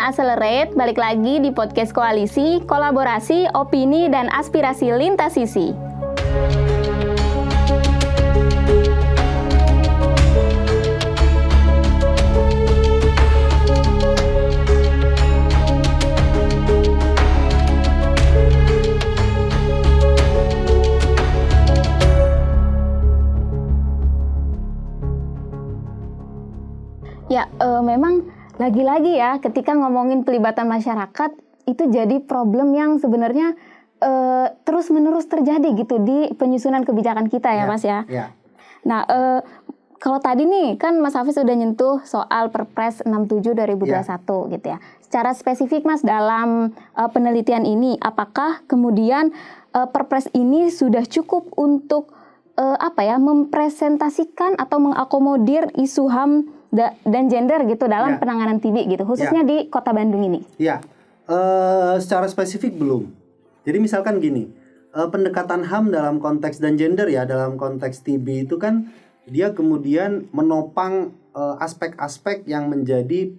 Accelerate, balik lagi di podcast Koalisi, kolaborasi, opini, dan aspirasi lintas sisi. Ya, memang lagi-lagi ya, ketika ngomongin pelibatan masyarakat, itu jadi problem yang sebenarnya terus-menerus terjadi gitu di penyusunan kebijakan kita ya, Mas ya. Nah, kalau tadi nih, kan Mas Hafiz sudah nyentuh soal Perpres 67 2021 gitu ya. Secara spesifik Mas, dalam penelitian ini, apakah kemudian Perpres ini sudah cukup untuk mempresentasikan atau mengakomodir isu HAM dan gender gitu dalam penanganan TB gitu, khususnya di Kota Bandung ini? Secara spesifik belum. Jadi misalkan gini, pendekatan HAM dalam konteks dan gender ya, dalam konteks TB itu kan dia kemudian menopang aspek-aspek yang menjadi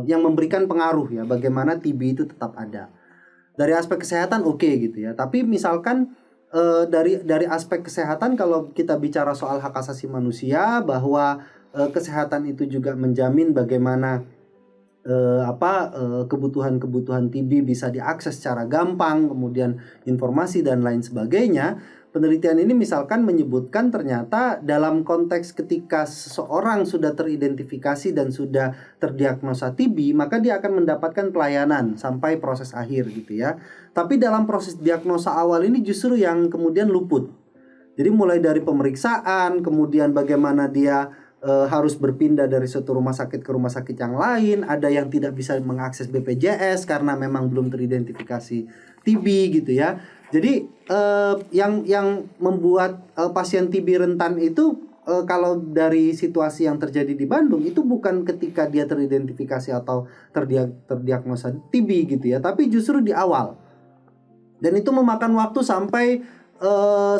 yang memberikan pengaruh ya, bagaimana TB itu tetap ada. Dari aspek kesehatan oke gitu ya, tapi misalkan dari aspek kesehatan, kalau kita bicara soal hak asasi manusia, bahwa kesehatan itu juga menjamin bagaimana kebutuhan-kebutuhan TB bisa diakses secara gampang, kemudian informasi dan lain sebagainya. Penelitian ini misalkan menyebutkan ternyata dalam konteks ketika seseorang sudah teridentifikasi dan sudah terdiagnosa TB, maka dia akan mendapatkan pelayanan sampai proses akhir gitu ya. Tapi dalam proses diagnosa awal ini justru yang kemudian luput. Jadi mulai dari pemeriksaan, kemudian bagaimana dia harus berpindah dari suatu rumah sakit ke rumah sakit yang lain, ada yang tidak bisa mengakses BPJS karena memang belum teridentifikasi TB gitu ya. Jadi yang membuat pasien TB rentan itu kalau dari situasi yang terjadi di Bandung itu bukan ketika dia teridentifikasi atau terdiagnosa TB gitu ya, tapi justru di awal. Dan itu memakan waktu sampai 1-6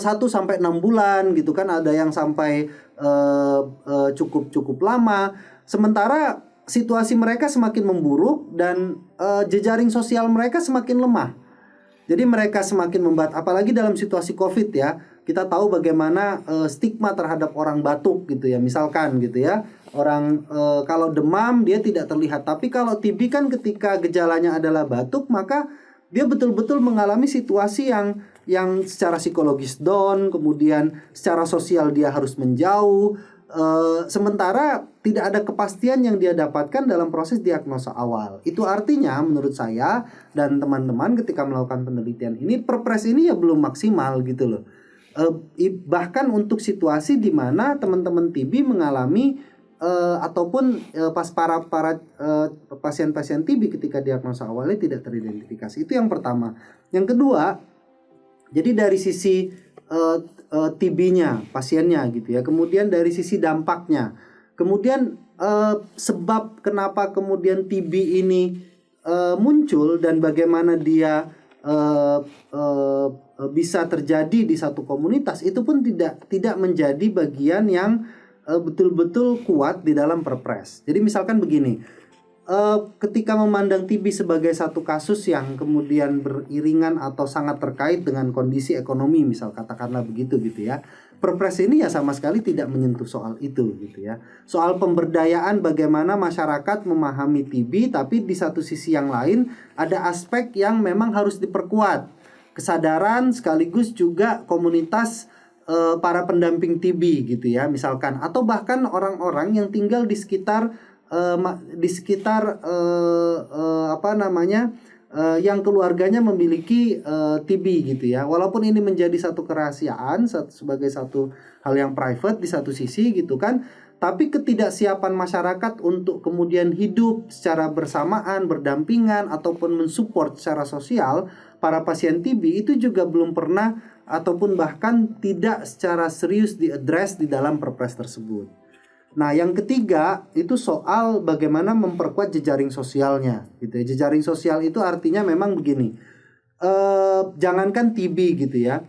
bulan gitu kan, ada yang sampai cukup lama. Sementara situasi mereka semakin memburuk dan jejaring sosial mereka semakin lemah. Jadi mereka semakin apalagi dalam situasi COVID ya. Kita tahu bagaimana stigma terhadap orang batuk gitu ya, misalkan gitu ya. Orang kalau demam dia tidak terlihat, tapi kalau TB kan ketika gejalanya adalah batuk, maka dia betul-betul mengalami situasi yang secara psikologis down, kemudian secara sosial dia harus menjauh, sementara tidak ada kepastian yang dia dapatkan dalam proses diagnosa awal. Itu artinya menurut saya dan teman-teman ketika melakukan penelitian ini, Perpres ini ya belum maksimal gitu loh. Bahkan untuk situasi di mana teman-teman TB mengalami ataupun pas para pasien-pasien TB ketika diagnosa awalnya tidak teridentifikasi. Itu yang pertama. Yang kedua, jadi dari sisi TB-nya, pasiennya gitu ya. Kemudian dari sisi dampaknya. Kemudian sebab kenapa kemudian TB ini muncul dan bagaimana dia bisa terjadi di satu komunitas, itu pun tidak menjadi bagian yang betul-betul kuat di dalam Perpres. Jadi misalkan begini, ketika memandang TB sebagai satu kasus yang kemudian beriringan atau sangat terkait dengan kondisi ekonomi, misal katakanlah begitu gitu ya, Perpres ini ya sama sekali tidak menyentuh soal itu gitu ya. Soal pemberdayaan bagaimana masyarakat memahami TB, tapi di satu sisi yang lain ada aspek yang memang harus diperkuat, kesadaran sekaligus juga komunitas para pendamping TB gitu ya misalkan, atau bahkan orang-orang yang tinggal di sekitar yang keluarganya memiliki TB gitu ya. Walaupun ini menjadi satu kerahasiaan sebagai satu hal yang private di satu sisi gitu kan, tapi ketidaksiapan masyarakat untuk kemudian hidup secara bersamaan, berdampingan ataupun mensupport secara sosial para pasien TB itu juga belum pernah ataupun bahkan tidak secara serius diadres di dalam Perpres tersebut. Nah, yang ketiga itu soal bagaimana memperkuat jejaring sosialnya gitu ya. Jejaring sosial itu artinya memang begini. Jangankan TB gitu ya.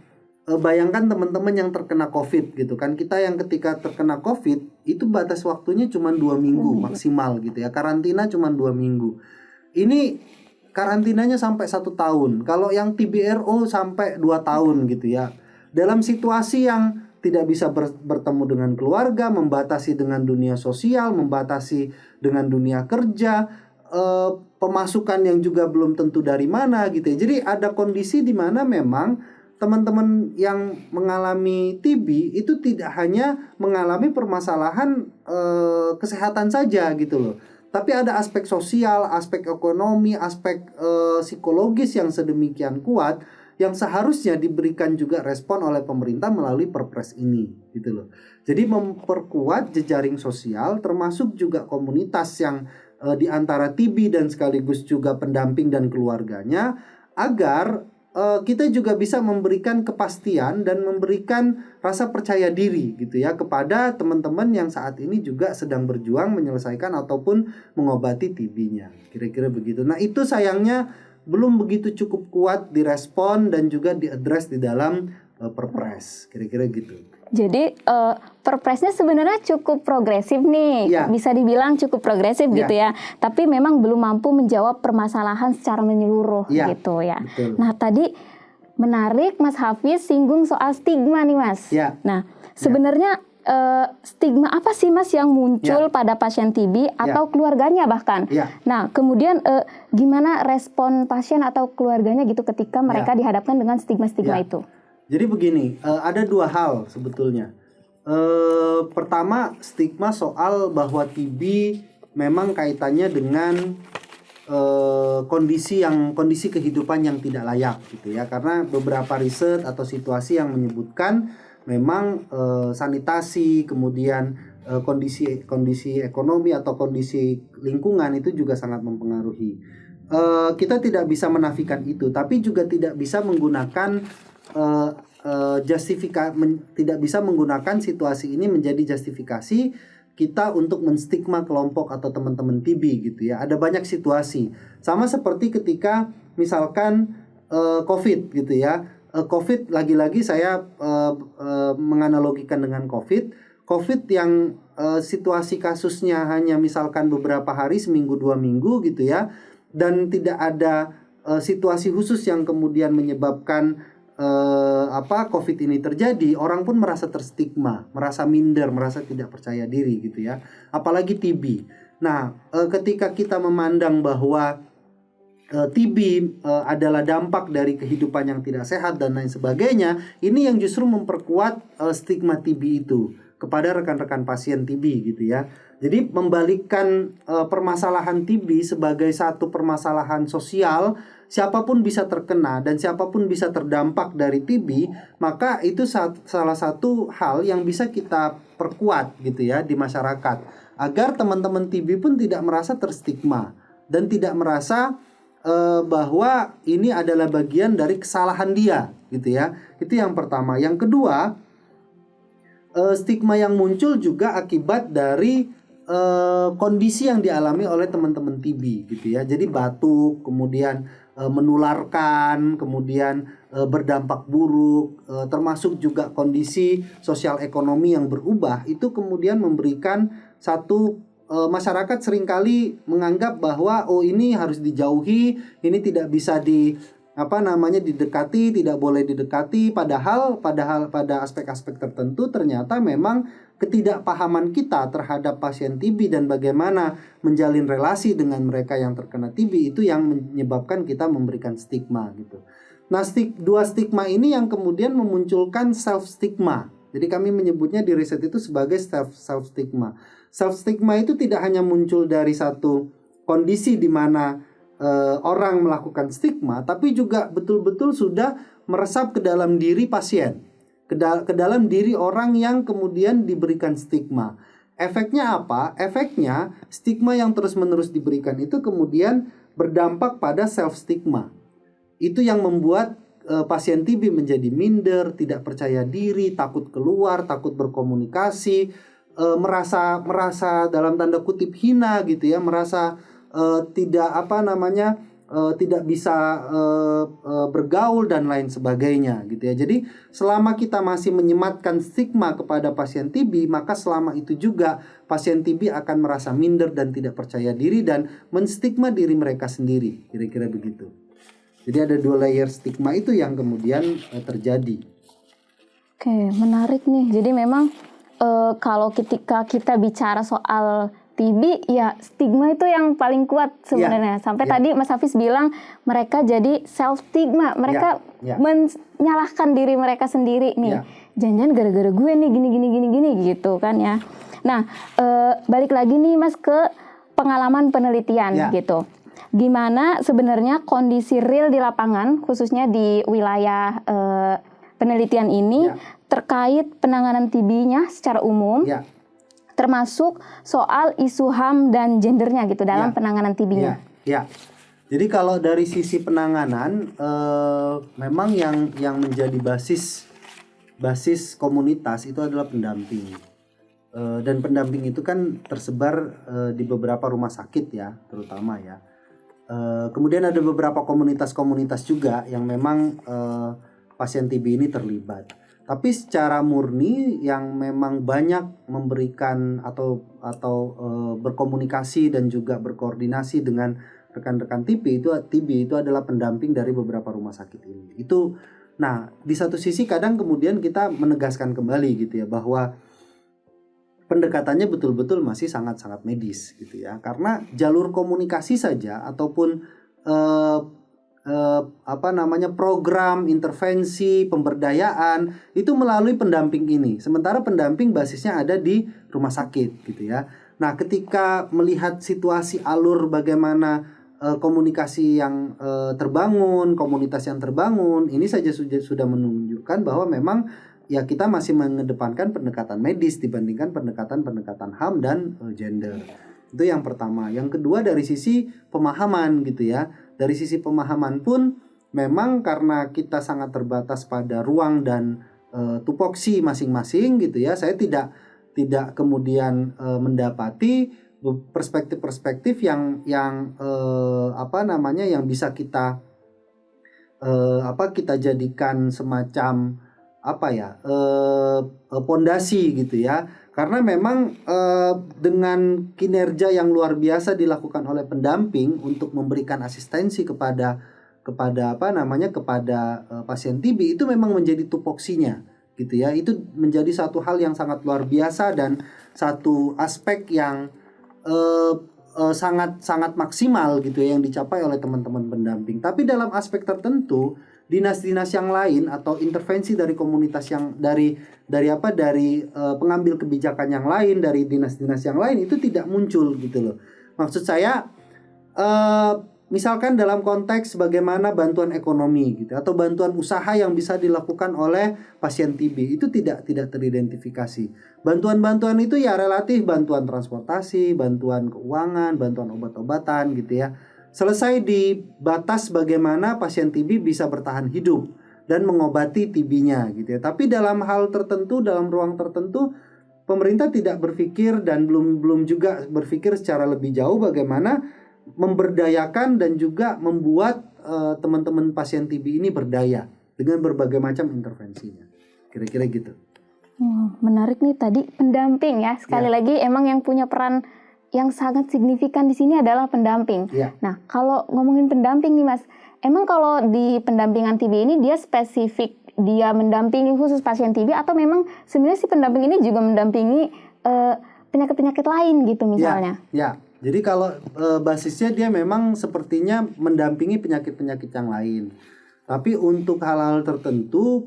bayangkan teman-teman yang terkena COVID gitu kan, kita yang ketika terkena COVID itu batas waktunya cuma 2 minggu maksimal gitu ya, karantina cuma 2 minggu. Ini karantinanya sampai 1 tahun. Kalau yang TBRO sampai 2 tahun gitu ya. Dalam situasi yang tidak bisa bertemu dengan keluarga, membatasi dengan dunia sosial, membatasi dengan dunia kerja, pemasukan yang juga belum tentu dari mana gitu ya. Jadi ada kondisi di mana memang teman-teman yang mengalami TB itu tidak hanya mengalami permasalahan kesehatan saja gitu loh, tapi ada aspek sosial, aspek ekonomi, aspek psikologis yang sedemikian kuat yang seharusnya diberikan juga respon oleh pemerintah melalui Perpres ini gitu loh. Jadi memperkuat jejaring sosial termasuk juga komunitas yang di antara TB dan sekaligus juga pendamping dan keluarganya, agar kita juga bisa memberikan kepastian dan memberikan rasa percaya diri gitu ya kepada teman-teman yang saat ini juga sedang berjuang menyelesaikan ataupun mengobati TB-nya. Kira-kira begitu. Nah, itu sayangnya belum begitu cukup kuat direspon dan juga diadres di dalam Perpres. Kira-kira gitu. Jadi Perpresnya sebenarnya cukup progresif nih, Ya. bisa dibilang cukup progresif Ya. gitu ya. Tapi memang belum mampu menjawab permasalahan secara menyeluruh Ya, gitu ya. betul. Nah tadi menarik Mas Hafiz singgung soal stigma nih Mas. Ya. Nah sebenarnya stigma apa sih Mas yang muncul pada pasien TB atau keluarganya bahkan? Ya. Nah kemudian gimana respon pasien atau keluarganya gitu ketika mereka dihadapkan dengan stigma-stigma Ya. itu? Jadi begini, ada 2 hal sebetulnya. Pertama, stigma soal bahwa TB memang kaitannya dengan kondisi kehidupan yang tidak layak gitu ya. Karena beberapa riset atau situasi yang menyebutkan memang sanitasi, kemudian kondisi ekonomi atau kondisi lingkungan itu juga sangat mempengaruhi. Kita tidak bisa menafikan itu, tapi juga tidak bisa menggunakan tidak bisa menggunakan situasi ini menjadi justifikasi kita untuk menstigma kelompok atau teman-teman TB gitu ya. Ada banyak situasi. Sama seperti ketika misalkan COVID gitu ya. COVID lagi-lagi saya menganalogikan dengan COVID. COVID yang situasi kasusnya hanya misalkan beberapa hari, seminggu 2 minggu gitu ya. Dan tidak ada situasi khusus yang kemudian menyebabkan COVID ini terjadi, orang pun merasa terstigma, merasa minder, merasa tidak percaya diri gitu ya. Apalagi TB. Nah, ketika kita memandang bahwa TB adalah dampak dari kehidupan yang tidak sehat dan lain sebagainya, ini yang justru memperkuat stigma TB itu kepada rekan-rekan pasien TB gitu ya. Jadi membalikkan permasalahan TB sebagai satu permasalahan sosial, siapapun bisa terkena dan siapapun bisa terdampak dari TB, maka itu salah satu hal yang bisa kita perkuat gitu ya di masyarakat, agar teman-teman TB pun tidak merasa terstigma dan tidak merasa bahwa ini adalah bagian dari kesalahan dia gitu ya. Itu yang pertama. Yang kedua, stigma yang muncul juga akibat dari kondisi yang dialami oleh teman-teman TB gitu ya. Jadi batuk, kemudian menularkan, kemudian berdampak buruk, termasuk juga kondisi sosial ekonomi yang berubah, itu kemudian memberikan satu masyarakat seringkali menganggap bahwa ini harus dijauhi, ini tidak bisa didekati, tidak boleh didekati, padahal pada aspek-aspek tertentu ternyata memang ketidakpahaman kita terhadap pasien TB dan bagaimana menjalin relasi dengan mereka yang terkena TB itu yang menyebabkan kita memberikan stigma gitu. Nah, dua stigma ini yang kemudian memunculkan self stigma. Jadi kami menyebutnya di riset itu sebagai self stigma. Self stigma itu tidak hanya muncul dari satu kondisi di mana orang melakukan stigma, tapi juga betul-betul sudah meresap ke dalam diri pasien, ke dalam diri orang yang kemudian diberikan stigma. Efeknya apa? Efeknya stigma yang terus-menerus diberikan itu kemudian berdampak pada self stigma. Itu yang membuat pasien TB menjadi minder, tidak percaya diri, takut keluar, takut berkomunikasi, merasa dalam tanda kutip hina gitu ya, merasa tidak tidak bisa bergaul dan lain sebagainya gitu ya. Jadi selama kita masih menyematkan stigma kepada pasien TB, maka selama itu juga pasien TB akan merasa minder dan tidak percaya diri dan menstigma diri mereka sendiri, kira-kira begitu. Jadi ada 2 layer stigma itu yang kemudian terjadi. Oke, menarik nih. Jadi memang kalau ketika kita bicara soal TB, ya stigma itu yang paling kuat sebenarnya. Sampai tadi Mas Hafiz bilang mereka jadi self stigma, mereka menyalahkan diri mereka sendiri nih. Jangan-jangan gara-gara gue nih gini gitu kan ya. Nah, balik lagi nih Mas ke pengalaman penelitian gitu. Gimana sebenarnya kondisi real di lapangan, khususnya di wilayah penelitian ini terkait penanganan TB-nya secara umum, termasuk soal isu HAM dan gendernya gitu dalam penanganan TB-nya. Jadi kalau dari sisi penanganan, memang yang menjadi basis komunitas itu adalah pendamping. Dan pendamping itu kan tersebar di beberapa rumah sakit ya, terutama ya. Kemudian ada beberapa komunitas-komunitas juga yang memang pasien TB ini terlibat. Tapi secara murni yang memang banyak memberikan atau berkomunikasi dan juga berkoordinasi dengan rekan-rekan TB itu adalah pendamping dari beberapa rumah sakit ini. Itu, nah di satu sisi kadang kemudian kita menegaskan kembali gitu ya bahwa pendekatannya betul-betul masih sangat-sangat medis gitu ya, karena jalur komunikasi saja ataupun program intervensi pemberdayaan itu melalui pendamping ini. Sementara pendamping basisnya ada di rumah sakit gitu ya. Nah, ketika melihat situasi alur bagaimana komunikasi yang terbangun, komunitas yang terbangun, ini saja sudah menunjukkan bahwa memang ya kita masih mengedepankan pendekatan medis dibandingkan pendekatan HAM dan gender. Itu yang pertama. Yang kedua dari sisi pemahaman gitu ya. Dari sisi pemahaman pun memang karena kita sangat terbatas pada ruang dan tupoksi masing-masing gitu ya. Saya tidak kemudian mendapati perspektif-perspektif yang bisa kita kita jadikan semacam pondasi gitu ya. Karena memang dengan kinerja yang luar biasa dilakukan oleh pendamping untuk memberikan asistensi kepada pasien TB itu memang menjadi tupoksinya gitu ya. Itu menjadi satu hal yang sangat luar biasa dan satu aspek yang sangat maksimal gitu ya, yang dicapai oleh teman-teman pendamping. Tapi dalam aspek tertentu dinas-dinas yang lain atau intervensi dari komunitas yang dari pengambil kebijakan yang lain, dari dinas-dinas yang lain itu tidak muncul gitu loh. Maksud saya misalkan dalam konteks bagaimana bantuan ekonomi gitu atau bantuan usaha yang bisa dilakukan oleh pasien TB itu tidak teridentifikasi. Bantuan-bantuan itu ya relatif, bantuan transportasi, bantuan keuangan, bantuan obat-obatan gitu ya. Selesai di batas bagaimana pasien TB bisa bertahan hidup dan mengobati TB-nya gitu ya. Tapi dalam hal tertentu, dalam ruang tertentu, pemerintah tidak berpikir dan belum juga berpikir secara lebih jauh bagaimana memberdayakan dan juga membuat teman-teman pasien TB ini berdaya dengan berbagai macam intervensinya. Kira-kira gitu. Menarik nih tadi pendamping ya. Sekali lagi emang yang punya peran yang sangat signifikan di sini adalah pendamping. Nah, kalau ngomongin pendamping nih Mas, emang kalau di pendampingan TB ini dia spesifik dia mendampingi khusus pasien TB atau memang sebenarnya si pendamping ini juga mendampingi penyakit-penyakit lain gitu misalnya? Jadi kalau basisnya dia memang sepertinya mendampingi penyakit-penyakit yang lain. Tapi untuk hal-hal tertentu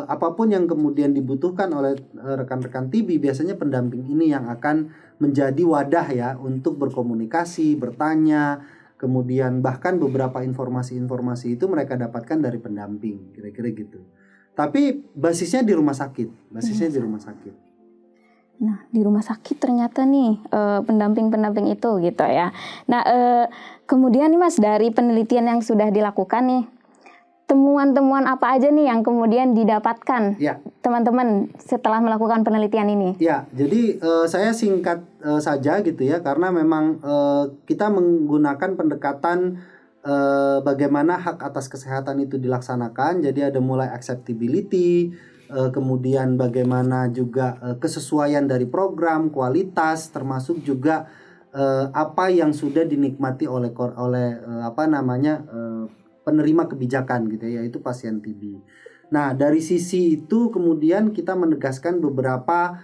apapun yang kemudian dibutuhkan oleh rekan-rekan TB, biasanya pendamping ini yang akan menjadi wadah ya untuk berkomunikasi, bertanya, kemudian bahkan beberapa informasi-informasi itu mereka dapatkan dari pendamping, kira-kira gitu. Tapi basisnya di rumah sakit, di rumah sakit. Nah, di rumah sakit ternyata nih pendamping-pendamping itu gitu ya. Nah, kemudian nih Mas, dari penelitian yang sudah dilakukan nih, temuan-temuan apa aja nih yang kemudian didapatkan teman-teman setelah melakukan penelitian ini? Ya, jadi saya singkat saja gitu ya, karena memang kita menggunakan pendekatan bagaimana hak atas kesehatan itu dilaksanakan. Jadi ada mulai acceptability, kemudian bagaimana juga kesesuaian dari program, kualitas, termasuk juga apa yang sudah dinikmati oleh penerima kebijakan gitu ya, yaitu pasien TB. Nah, dari sisi itu kemudian kita menegaskan beberapa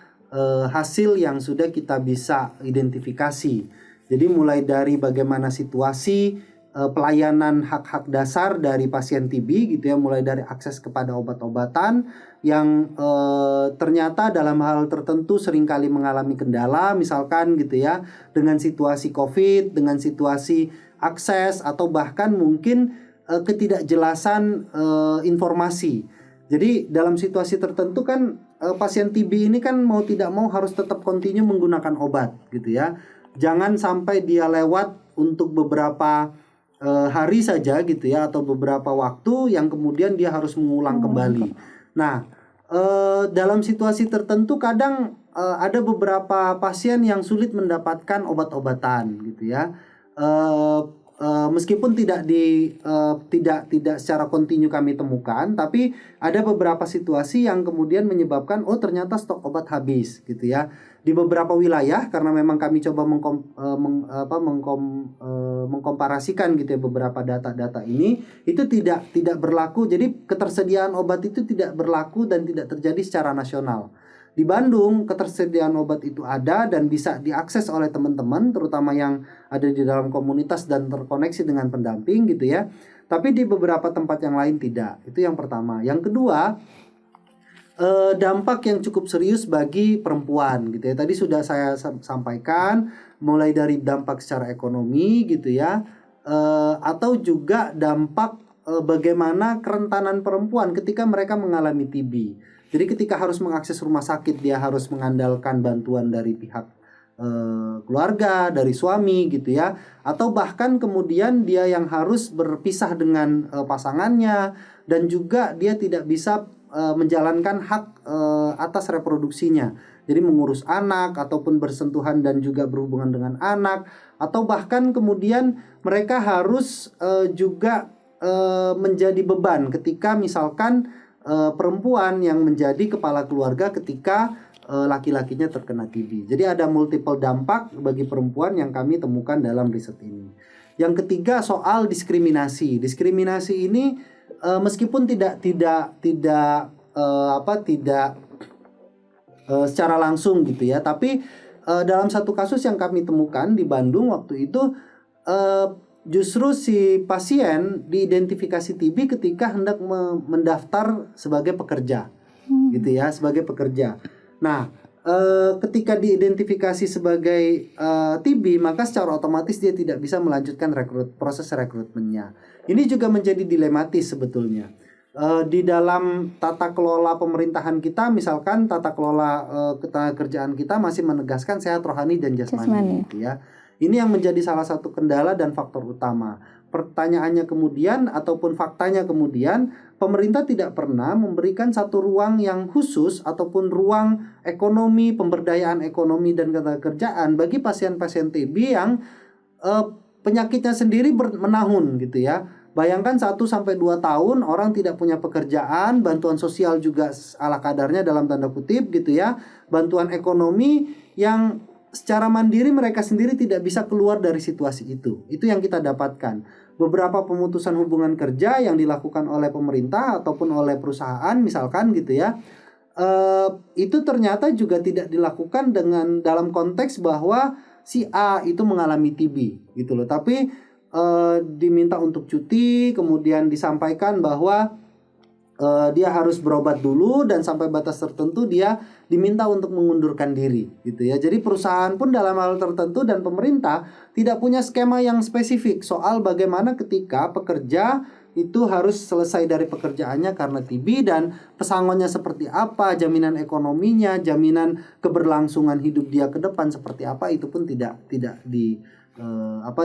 hasil yang sudah kita bisa identifikasi. Jadi mulai dari bagaimana situasi pelayanan hak-hak dasar dari pasien TB gitu ya, mulai dari akses kepada obat-obatan yang ternyata dalam hal tertentu seringkali mengalami kendala, misalkan gitu ya, dengan situasi COVID, dengan situasi akses atau bahkan mungkin ketidakjelasan informasi. Jadi dalam situasi tertentu kan pasien TB ini kan mau tidak mau harus tetap continue menggunakan obat gitu ya. Jangan sampai dia lewat untuk beberapa hari saja gitu ya, atau beberapa waktu yang kemudian dia harus mengulang kembali. Nah, dalam situasi tertentu kadang ada beberapa pasien yang sulit mendapatkan obat-obatan gitu ya. Meskipun tidak secara kontinu kami temukan, tapi ada beberapa situasi yang kemudian menyebabkan ternyata stok obat habis gitu ya. Di beberapa wilayah, karena memang kami coba mengkomparasikan gitu ya beberapa data-data ini, itu tidak berlaku. Jadi ketersediaan obat itu tidak berlaku dan tidak terjadi secara nasional. Di Bandung ketersediaan obat itu ada dan bisa diakses oleh teman-teman, terutama yang ada di dalam komunitas dan terkoneksi dengan pendamping gitu ya. Tapi di beberapa tempat yang lain tidak. Itu yang pertama. Yang kedua, dampak yang cukup serius bagi perempuan gitu ya. Tadi sudah saya sampaikan, mulai dari dampak secara ekonomi gitu ya, atau juga dampak bagaimana kerentanan perempuan ketika mereka mengalami TB. Jadi ketika harus mengakses rumah sakit, dia harus mengandalkan bantuan dari pihak keluarga, dari suami gitu ya, atau bahkan kemudian dia yang harus berpisah dengan pasangannya, dan juga dia tidak bisa menjalankan hak atas reproduksinya. Jadi mengurus anak ataupun bersentuhan dan juga berhubungan dengan anak, atau bahkan kemudian mereka harus juga menjadi beban ketika misalkan perempuan yang menjadi kepala keluarga ketika laki-lakinya terkena TB. Jadi ada multiple dampak bagi perempuan yang kami temukan dalam riset ini. Yang ketiga soal diskriminasi. Diskriminasi ini meskipun tidak secara langsung gitu ya, tapi dalam satu kasus yang kami temukan di Bandung waktu itu, justru si pasien diidentifikasi TB ketika hendak mendaftar sebagai pekerja, gitu ya, sebagai pekerja. Nah, ketika diidentifikasi sebagai TB, maka secara otomatis dia tidak bisa melanjutkan proses rekrutmennya. Ini juga menjadi dilematis sebetulnya. Di dalam tata kelola pemerintahan kita, misalkan tata kelola ketenagakerjaan kita masih menegaskan sehat rohani dan jasmani. Gitu ya. Ini yang menjadi salah satu kendala dan faktor utama. Pertanyaannya kemudian ataupun faktanya kemudian, pemerintah tidak pernah memberikan satu ruang yang khusus ataupun ruang ekonomi, pemberdayaan ekonomi dan ketenagakerjaan bagi pasien-pasien TB yang penyakitnya sendiri menahun gitu ya. Bayangkan 1-2 tahun orang tidak punya pekerjaan, bantuan sosial juga ala kadarnya dalam tanda kutip gitu ya. Bantuan ekonomi yang secara mandiri mereka sendiri tidak bisa keluar dari situasi itu. Itu yang kita dapatkan. Beberapa pemutusan hubungan kerja yang dilakukan oleh pemerintah ataupun oleh perusahaan misalkan gitu ya, itu ternyata juga tidak dilakukan dengan dalam konteks bahwa si A itu mengalami TB gitu loh. Tapi diminta untuk cuti, kemudian disampaikan bahwa dia harus berobat dulu dan sampai batas tertentu dia diminta untuk mengundurkan diri gitu ya. Jadi perusahaan pun dalam hal tertentu dan pemerintah tidak punya skema yang spesifik soal bagaimana ketika pekerja itu harus selesai dari pekerjaannya karena TB dan pesangonnya seperti apa, jaminan ekonominya, jaminan keberlangsungan hidup dia ke depan seperti apa, itu pun tidak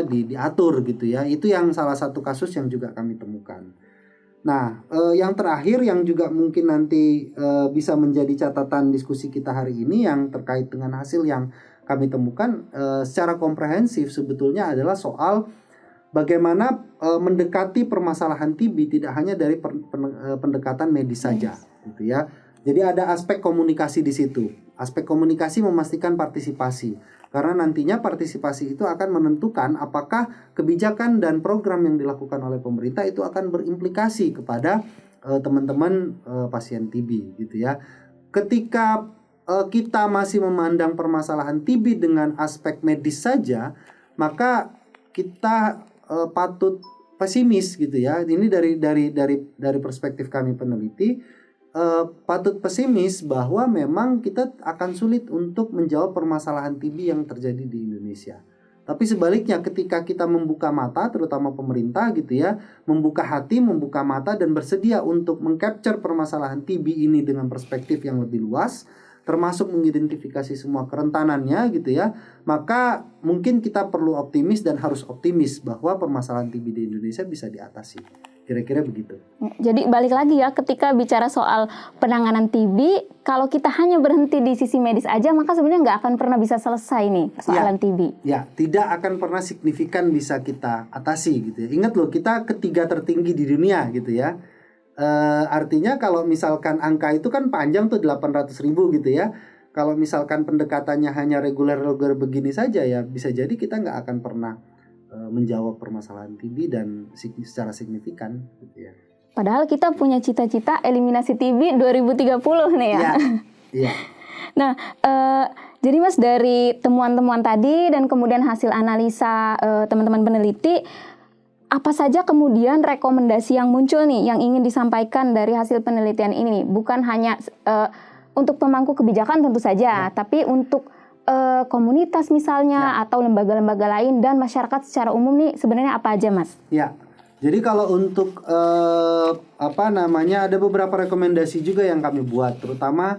diatur gitu ya. Itu yang salah satu kasus yang juga kami temukan. Nah, yang terakhir yang juga mungkin nanti bisa menjadi catatan diskusi kita hari ini yang terkait dengan hasil yang kami temukan secara komprehensif sebetulnya adalah soal bagaimana mendekati permasalahan TB tidak hanya dari pendekatan medis saja, gitu ya. Jadi ada aspek komunikasi di situ. Aspek komunikasi memastikan partisipasi. Karena nantinya partisipasi itu akan menentukan apakah kebijakan dan program yang dilakukan oleh pemerintah itu akan berimplikasi kepada teman-teman pasien TB, gitu ya. Ketika kita masih memandang permasalahan TB dengan aspek medis saja, maka kita patut pesimis, gitu ya. Ini dari perspektif kami peneliti, patut pesimis bahwa memang kita akan sulit untuk menjawab permasalahan TB yang terjadi di Indonesia. Tapi sebaliknya, ketika kita membuka mata, terutama pemerintah, gitu ya, membuka hati, membuka mata dan bersedia untuk mengcapture permasalahan TB ini dengan perspektif yang lebih luas, termasuk mengidentifikasi semua kerentanannya, gitu ya, maka mungkin kita perlu optimis dan harus optimis bahwa permasalahan TB di Indonesia bisa diatasi. Kira-kira begitu. Jadi balik lagi ya, ketika bicara soal penanganan TB, kalau kita hanya berhenti di sisi medis aja, maka sebenarnya nggak akan pernah bisa selesai nih persoalan TB. Ya, tidak akan pernah signifikan bisa kita atasi, gitu ya. Ingat loh, kita ketiga tertinggi di dunia, gitu ya. Artinya kalau misalkan angka itu kan panjang tuh 800.000, gitu ya. Kalau misalkan pendekatannya hanya reguler-reguler begini saja, ya bisa jadi kita nggak akan pernah menjawab permasalahan TB dan secara signifikan, gitu ya. Padahal kita punya cita-cita eliminasi TB 2030 nih ya. Iya. Nah, jadi Mas, dari temuan-temuan tadi dan kemudian hasil analisa teman-teman peneliti, apa saja kemudian rekomendasi yang muncul nih yang ingin disampaikan dari hasil penelitian ini? Bukan hanya untuk pemangku kebijakan tentu saja, tapi untuk komunitas misalnya atau lembaga-lembaga lain dan masyarakat secara umum nih sebenarnya apa aja, Mas? Ya. Jadi kalau untuk ada beberapa rekomendasi juga yang kami buat, terutama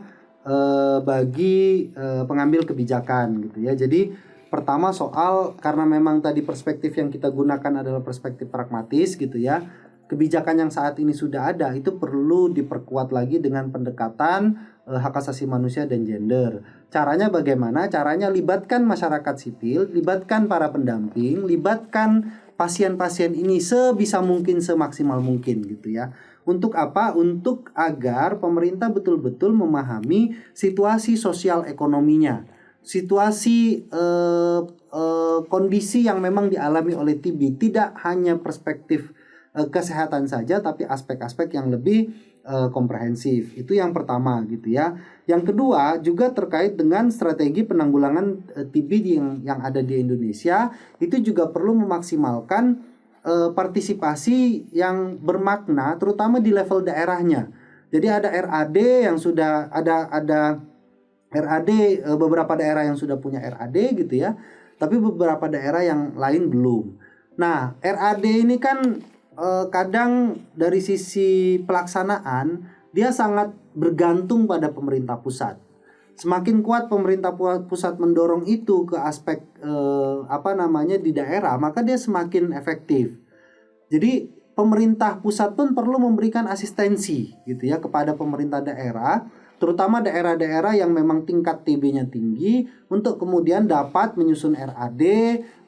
bagi pengambil kebijakan, gitu ya. Jadi pertama soal, karena memang tadi perspektif yang kita gunakan adalah perspektif pragmatis, gitu ya. Kebijakan yang saat ini sudah ada itu perlu diperkuat lagi dengan pendekatan hak asasi manusia dan gender. Caranya bagaimana? Caranya libatkan masyarakat sipil, libatkan para pendamping, libatkan pasien-pasien ini sebisa mungkin, semaksimal mungkin, gitu ya. Untuk apa? Untuk agar pemerintah betul-betul memahami situasi sosial ekonominya, situasi kondisi yang memang dialami oleh TB, tidak hanya perspektif kesehatan saja, tapi aspek-aspek yang lebih komprehensif. Itu yang pertama, gitu ya. Yang kedua juga terkait dengan strategi penanggulangan TB yang ada di Indonesia, itu juga perlu memaksimalkan partisipasi yang bermakna, terutama di level daerahnya. Jadi ada RAD yang sudah ada RAD, beberapa daerah yang sudah punya RAD, gitu ya. Tapi beberapa daerah yang lain belum. Nah, RAD ini kan kadang dari sisi pelaksanaan dia sangat bergantung pada pemerintah pusat. Semakin kuat pemerintah pusat mendorong itu ke aspek di daerah, maka dia semakin efektif. Jadi pemerintah pusat pun perlu memberikan asistensi, gitu ya, kepada pemerintah daerah, terutama daerah-daerah yang memang tingkat TB-nya tinggi, untuk kemudian dapat menyusun RAD,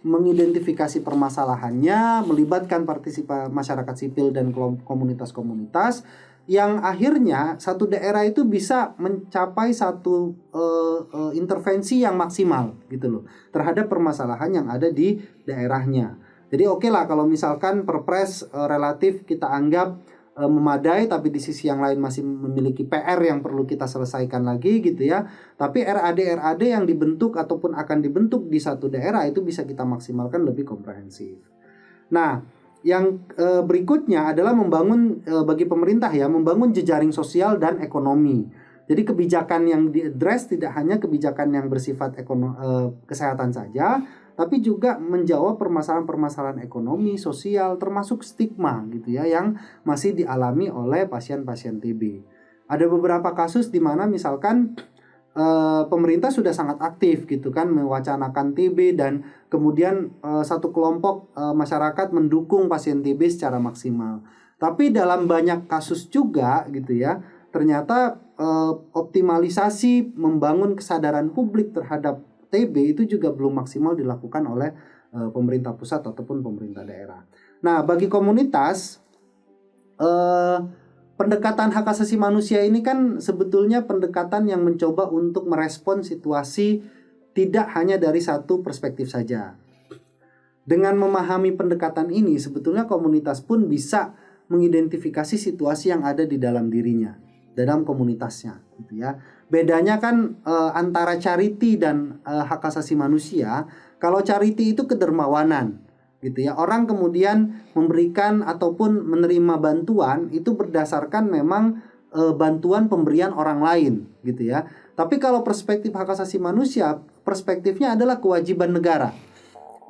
mengidentifikasi permasalahannya, melibatkan partisipasi masyarakat sipil dan komunitas-komunitas, yang akhirnya satu daerah itu bisa mencapai satu intervensi yang maksimal, gitu loh, terhadap permasalahan yang ada di daerahnya. Jadi oke lah kalau misalkan perpres relatif kita anggap memadai, tapi di sisi yang lain masih memiliki PR yang perlu kita selesaikan lagi, gitu ya. Tapi RAD yang dibentuk ataupun akan dibentuk di satu daerah itu bisa kita maksimalkan lebih komprehensif. Nah, yang berikutnya adalah membangun bagi pemerintah ya, membangun jejaring sosial dan ekonomi. Jadi kebijakan yang diadres tidak hanya kebijakan yang bersifat kesehatan saja, tapi juga menjawab permasalahan-permasalahan ekonomi, sosial, termasuk stigma, gitu ya, yang masih dialami oleh pasien-pasien TB. Ada beberapa kasus di mana misalkan pemerintah sudah sangat aktif, gitu kan, mewacanakan TB, dan kemudian satu kelompok masyarakat mendukung pasien TB secara maksimal. Tapi dalam banyak kasus juga, gitu ya, ternyata optimalisasi membangun kesadaran publik terhadap TB itu juga belum maksimal dilakukan oleh pemerintah pusat ataupun pemerintah daerah. Nah, bagi komunitas, pendekatan hak asasi manusia ini kan sebetulnya pendekatan yang mencoba untuk merespon situasi tidak hanya dari satu perspektif saja. Dengan memahami pendekatan ini, sebetulnya komunitas pun bisa mengidentifikasi situasi yang ada di dalam dirinya, dalam komunitasnya, gitu ya. Bedanya kan antara charity dan hak asasi manusia. Kalau charity itu kedermawanan, gitu ya. Orang kemudian memberikan ataupun menerima bantuan itu berdasarkan memang bantuan pemberian orang lain, gitu ya. Tapi kalau perspektif hak asasi manusia, perspektifnya adalah kewajiban negara.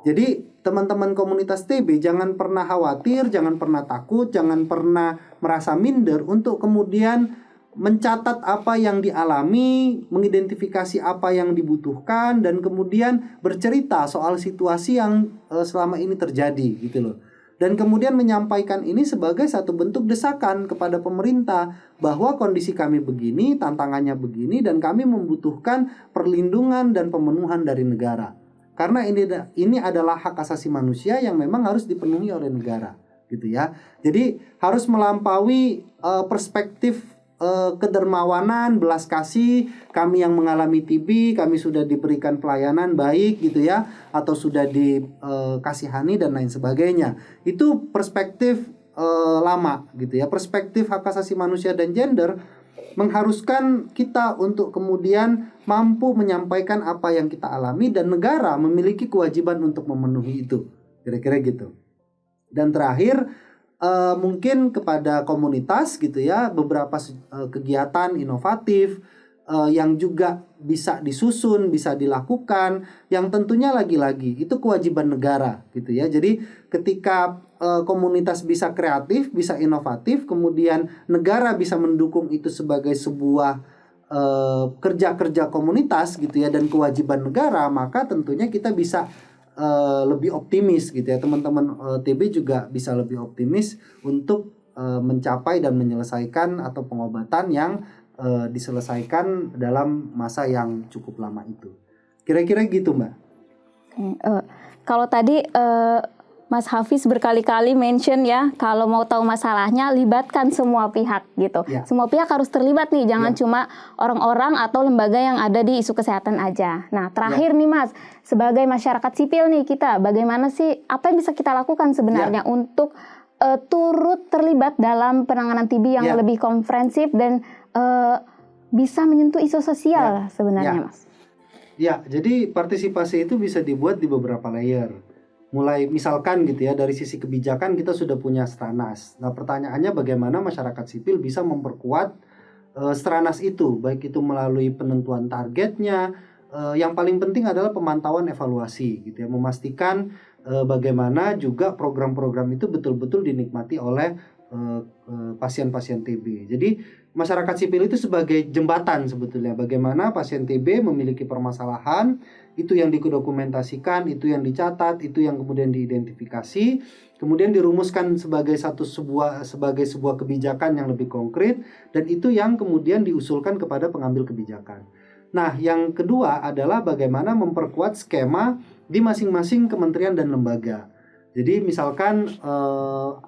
Jadi teman-teman komunitas TB jangan pernah khawatir, jangan pernah takut, jangan pernah merasa minder untuk kemudian mencatat apa yang dialami, mengidentifikasi apa yang dibutuhkan, dan kemudian bercerita soal situasi yang selama ini terjadi, gitu loh. Dan kemudian menyampaikan ini sebagai satu bentuk desakan kepada pemerintah bahwa kondisi kami begini, tantangannya begini, dan kami membutuhkan perlindungan dan pemenuhan dari negara. Karena ini adalah hak asasi manusia yang memang harus dipenuhi oleh negara, gitu ya. Jadi harus melampaui perspektif kedermawanan, belas kasih, kami yang mengalami TB, kami sudah diberikan pelayanan baik, gitu ya, atau sudah dikasihani dan lain sebagainya. Itu perspektif lama, gitu ya. Perspektif hak asasi manusia dan gender mengharuskan kita untuk kemudian mampu menyampaikan apa yang kita alami, dan negara memiliki kewajiban untuk memenuhi itu. Kira-kira gitu. Dan terakhir, mungkin kepada komunitas, gitu ya, beberapa kegiatan inovatif yang juga bisa disusun, bisa dilakukan, yang tentunya lagi-lagi itu kewajiban negara, gitu ya. Jadi ketika komunitas bisa kreatif, bisa inovatif, kemudian negara bisa mendukung itu sebagai sebuah kerja-kerja komunitas, gitu ya, dan kewajiban negara, maka tentunya kita bisa lebih optimis, gitu ya. Teman-teman TB juga bisa lebih optimis untuk mencapai dan menyelesaikan atau pengobatan yang diselesaikan dalam masa yang cukup lama itu. Kira-kira gitu, Mbak. Kalau tadi Mas Hafiz berkali-kali mention ya, kalau mau tahu masalahnya libatkan semua pihak gitu. Ya. Semua pihak harus terlibat nih, jangan Ya. cuma orang-orang atau lembaga yang ada di isu kesehatan aja. Nah, terakhir nih Mas, sebagai masyarakat sipil nih kita, bagaimana sih, apa yang bisa kita lakukan sebenarnya untuk turut terlibat dalam penanganan TB yang lebih komprehensif dan bisa menyentuh isu sosial sebenarnya, Mas? Ya, jadi partisipasi itu bisa dibuat di beberapa layer. Mulai misalkan gitu ya, dari sisi kebijakan kita sudah punya Stranas. Nah, pertanyaannya bagaimana masyarakat sipil bisa memperkuat Stranas itu, baik itu melalui penentuan targetnya. Yang paling penting adalah pemantauan evaluasi, gitu ya, memastikan bagaimana juga program-program itu betul-betul dinikmati oleh pasien-pasien TB. Jadi masyarakat sipil itu sebagai jembatan sebetulnya, bagaimana pasien TB memiliki permasalahan, itu yang didokumentasikan, itu yang dicatat, itu yang kemudian diidentifikasi, kemudian dirumuskan sebagai sebuah kebijakan yang lebih konkret, dan itu yang kemudian diusulkan kepada pengambil kebijakan. Nah, yang kedua adalah bagaimana memperkuat skema di masing-masing kementerian dan lembaga. Jadi misalkan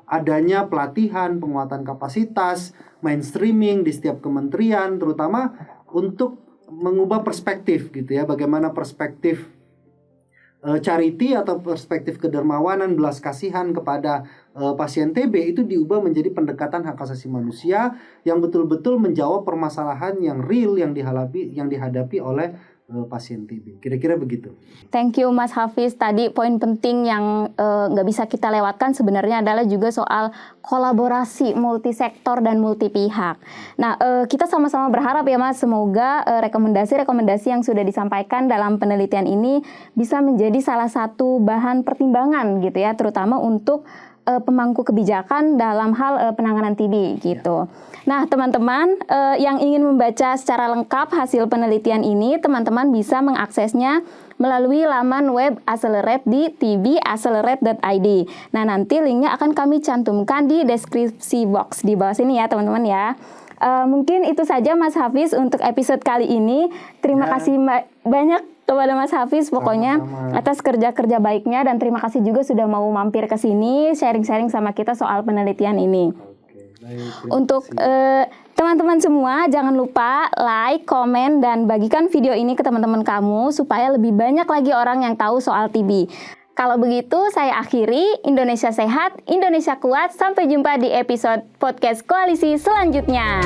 adanya pelatihan, penguatan kapasitas, mainstreaming di setiap kementerian, terutama untuk mengubah perspektif, gitu ya, bagaimana perspektif charity atau perspektif kedermawanan, belas kasihan kepada pasien TB itu diubah menjadi pendekatan hak asasi manusia yang betul-betul menjawab permasalahan yang real yang dihadapi oleh pasien TB. Kira-kira begitu. Thank you Mas Hafiz. Tadi poin penting yang nggak bisa kita lewatkan sebenarnya adalah juga soal kolaborasi multisektor dan multi pihak. Nah, kita sama-sama berharap ya Mas, semoga rekomendasi-rekomendasi yang sudah disampaikan dalam penelitian ini bisa menjadi salah satu bahan pertimbangan gitu ya, terutama untuk pemangku kebijakan dalam hal penanganan TB gitu. Nah, teman-teman yang ingin membaca secara lengkap hasil penelitian ini, teman-teman bisa mengaksesnya melalui laman web Accelerate di tbaccelerate.id. Nah, nanti linknya akan kami cantumkan di deskripsi box di bawah sini ya, teman-teman ya. Mungkin itu saja Mas Hafiz untuk episode kali ini. Terima kasih banyak kepada Mas Hafiz pokoknya atas kerja-kerja baiknya, dan terima kasih juga sudah mau mampir ke sini sharing-sharing sama kita soal penelitian ini. Untuk teman-teman semua, jangan lupa like, komen, dan bagikan video ini ke teman-teman kamu supaya lebih banyak lagi orang yang tahu soal TB. Kalau begitu, saya akhiri. Indonesia sehat, Indonesia kuat. Sampai jumpa di episode podcast Koalisi selanjutnya.